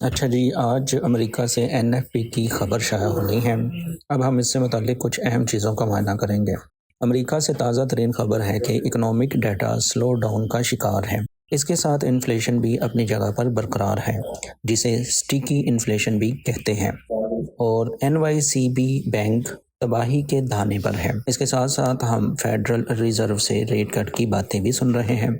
اچھا جی، آج امریکہ سے این ایف پی کی خبر شائع ہوئی ہے۔ اب ہم اس سے متعلق کچھ اہم چیزوں کا معائنہ کریں گے۔ امریکہ سے تازہ ترین خبر ہے کہ اکنامک ڈیٹا سلو ڈاؤن کا شکار ہے۔ اس کے ساتھ انفلیشن بھی اپنی جگہ پر برقرار ہے، جسے سٹیکی انفلیشن بھی کہتے ہیں، اور N Y C B bank تباہی کے دہانے پر ہے۔ اس کے ساتھ ساتھ ہم فیڈرل ریزرو سے ریٹ کٹ کی باتیں بھی سن رہے ہیں۔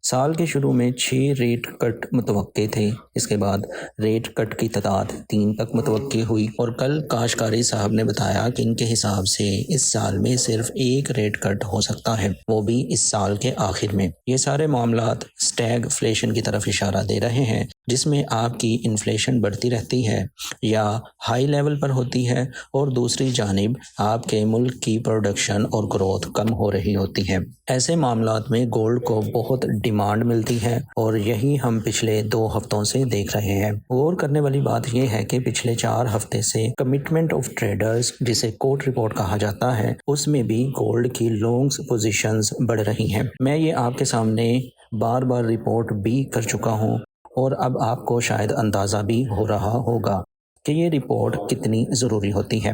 سال کے شروع میں 6 ریٹ کٹ متوقع تھے، اس کے بعد ریٹ کٹ کی تعداد 3 تک متوقع ہوئی، اور کل کاشکاری صاحب نے بتایا کہ ان کے حساب سے اس سال میں صرف ایک ریٹ کٹ ہو سکتا ہے، وہ بھی اس سال کے آخر میں۔ یہ سارے معاملات سٹیگ فلیشن کی طرف اشارہ دے رہے ہیں، جس میں آپ کی انفلیشن بڑھتی رہتی ہے یا ہائی لیول پر ہوتی ہے، اور دوسری جانب آپ کے ملک کی پروڈکشن اور گروتھ کم ہو رہی ہوتی ہے۔ ایسے معاملات میں گولڈ کو بہت ڈیمانڈ ملتی ہے، اور یہی ہم پچھلے 2 ہفتوں سے دیکھ رہے ہیں۔ غور کرنے والی بات یہ ہے کہ پچھلے 4 ہفتے سے کمٹمنٹ آف ٹریڈرز، جسے کوٹ رپورٹ کہا جاتا ہے، اس میں بھی گولڈ کی لونگز پوزیشنز بڑھ رہی ہیں۔ میں یہ آپ کے سامنے بار بار رپورٹ بھی کر چکا ہوں، اور اب آپ کو شاید اندازہ بھی ہو رہا ہوگا کہ یہ رپورٹ کتنی ضروری ہوتی ہے۔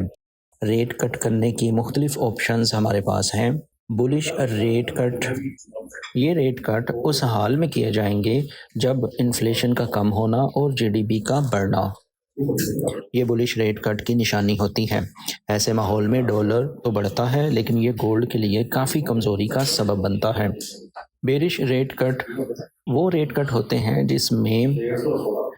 ریٹ کٹ کرنے کی مختلف آپشنز ہمارے پاس ہیں۔ بلش ریٹ کٹ، یہ ریٹ کٹ اس حال میں کیے جائیں گے جب انفلیشن کا کم ہونا اور جی ڈی پی کا بڑھنا، یہ بلش ریٹ کٹ کی نشانی ہوتی ہے۔ ایسے ماحول میں ڈالر تو بڑھتا ہے، لیکن یہ گولڈ کے لیے کافی کمزوری کا سبب بنتا ہے۔ بیرش ریٹ کٹ وہ ریٹ کٹ ہوتے ہیں جس میں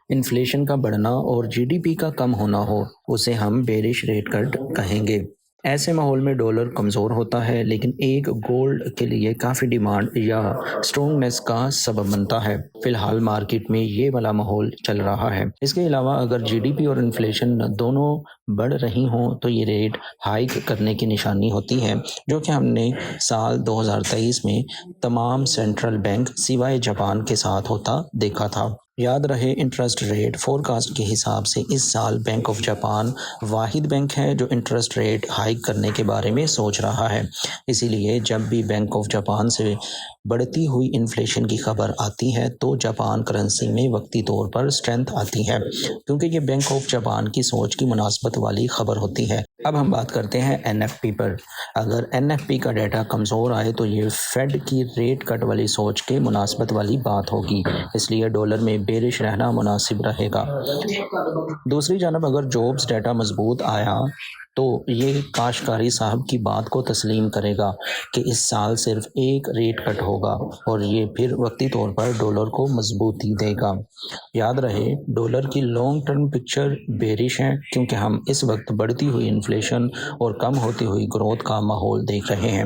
انفلیشن کا بڑھنا اور جی ڈی پی کا کم ہونا ہو، اسے ہم بیرش ریٹ کٹ کہیں گے۔ ایسے ماحول میں ڈالر کمزور ہوتا ہے، لیکن ایک گولڈ کے لیے کافی ڈیمانڈ یا اسٹرونگنیس کا سبب بنتا ہے۔ فی الحال مارکیٹ میں یہ والا ماحول چل رہا ہے۔ اس کے علاوہ اگر جی ڈی پی اور انفلیشن دونوں بڑھ رہی ہوں تو یہ ریٹ ہائیک کرنے کی نشانی ہوتی ہے، جو کہ ہم نے سال 2023 میں تمام سینٹرل بینک سوائے جاپان کے ساتھ ہوتا دیکھا تھا۔ یاد رہے، انٹرسٹ ریٹ فور کاسٹ کے حساب سے اس سال بینک آف جاپان واحد بینک ہے جو انٹرسٹ ریٹ ہائیک کرنے کے بارے میں سوچ رہا ہے۔ اسی لیے جب بھی بینک آف جاپان سے بڑھتی ہوئی انفلیشن کی خبر آتی ہے تو جاپان کرنسی میں وقتی طور پر اسٹرینتھ آتی ہے، کیونکہ یہ بینک آف جاپان کی سوچ کی مناسبت والی خبر ہوتی ہے۔ اب ہم بات کرتے ہیں این ایف پی پر۔ اگر این ایف پی کا ڈیٹا کمزور آئے تو یہ فیڈ کی ریٹ کٹ والی سوچ کے مناسبت والی بات ہوگی، اس لیے ڈالر میں بیرش رہنا مناسب رہے گا۔ دوسری جانب اگر جابز ڈیٹا مضبوط آیا تو یہ کاشکاری صاحب کی بات کو تسلیم کرے گا کہ اس سال صرف ایک ریٹ کٹ ہوگا، اور یہ پھر وقتی طور پر ڈالر کو مضبوطی دے گا۔ یاد رہے، ڈالر کی لانگ ٹرم پکچر بیرش ہے، کیونکہ ہم اس وقت بڑھتی ہوئی انفلیشن اور کم ہوتی ہوئی گروتھ کا ماحول دیکھ رہے ہیں۔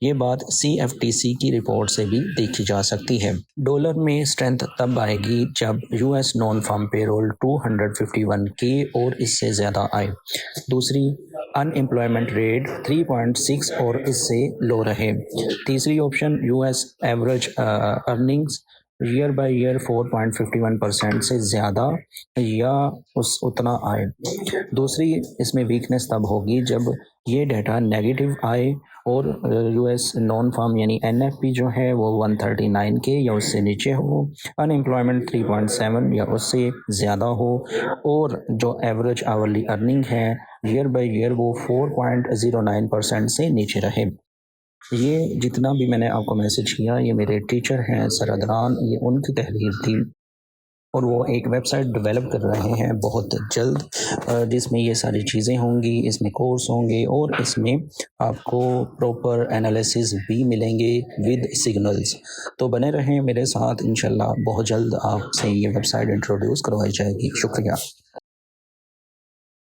یہ بات سی ایف ٹی سی کی رپورٹ سے بھی دیکھی جا سکتی ہے۔ ڈالر میں اسٹرینتھ تب آئے گی جب یو ایس نان فارم پے رول 251 کے اور اس سے زیادہ آئے، دوسری ان امپلائمنٹ ریٹ 3.6 اور اس سے لو رہے، تیسری option U S average earnings year by year 4.51% سے زیادہ یا اتنا آئے۔ دوسری اس میں ویکنس تب ہوگی جب یہ ڈیٹا نیگیٹو آئے اور یو ایس نان فارم یعنی این ایف پی جو ہے وہ 139 کے یا اس سے نیچے ہو، ان امپلائمنٹ 3.7 یا اس سے زیادہ ہو، اور جو ایوریج آورلی ارننگ ہے ایئر بائی ایئر وہ 4.09% سے نیچے رہے۔ یہ جتنا بھی میں نے آپ کو میسج کیا، یہ میرے ٹیچر ہیں سر عدنان، یہ ان کی تحریر تھی، اور وہ ایک ویب سائٹ ڈیولپ کر رہے ہیں بہت جلد، جس میں یہ ساری چیزیں ہوں گی، اس میں کورس ہوں گے، اور اس میں آپ کو پراپر انالیسز بھی ملیں گے ود سگنلز۔ تو بنے رہیں میرے ساتھ، انشاءاللہ بہت جلد آپ سے یہ ویب سائٹ انٹروڈیوس کروائی جائے گی۔ شکریہ۔